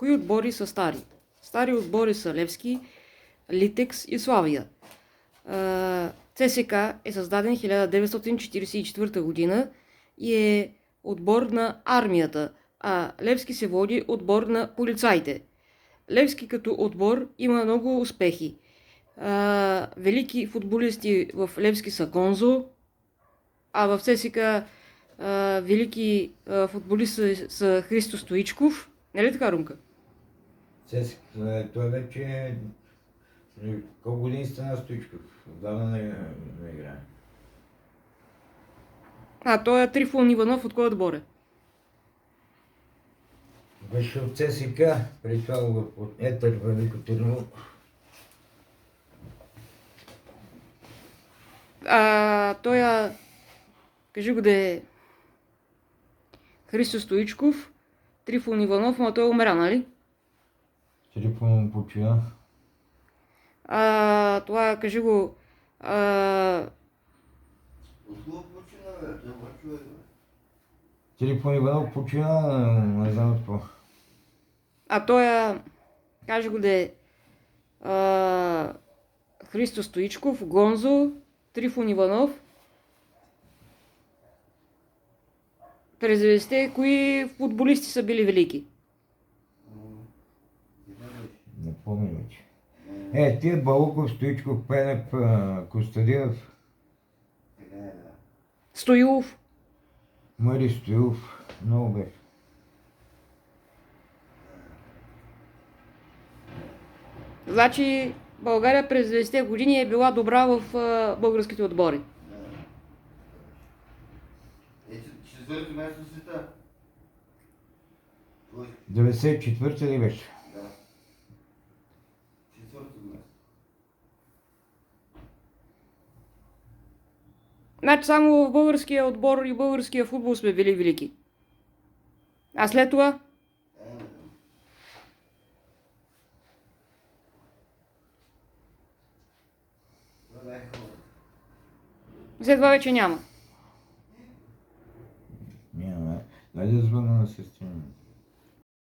Кои отбори са стари? Стари отбори са Левски, Литекс и Славия. ЦСКА е създаден 1944 година и е отбор на армията, а Левски се води отбор на полицаите. Левски като отбор има много успехи. Велики футболисти в Левски са Гонзо, а в ЦСКА велики футболисти са Христо Стоичков. Нали така, Румка? Той вече колко години стана Стоичков? Отдавна не играе. Той е Трифон Иванов от кой отбор е? Беше от ЦСКА, преди това от Етър Велико Търново. Кажи го да е Христо Стоичков, Трифон Иванов, но той умря, нали? Трифон почина. Това, кажи го... Трифон Иванов почина, не знам какво. Кажи го да е Христо Стоичков, Гонзо, Трифон Иванов. През 90-те кои футболисти са били велики? Не помня вече. Тия Балуков, Стоичков, Пенев, Костадинов. Стоилов. Мари Стоилов. Много беше. Значи България през 90-те години е била добра в българските отбори. Четвърто място в света. 94-та ли беше? Да. Четвърто място. Значи само в българския отбор и българския футбол сме били велики. А след това? След това вече няма. Няма. Дай да звъна на сестра.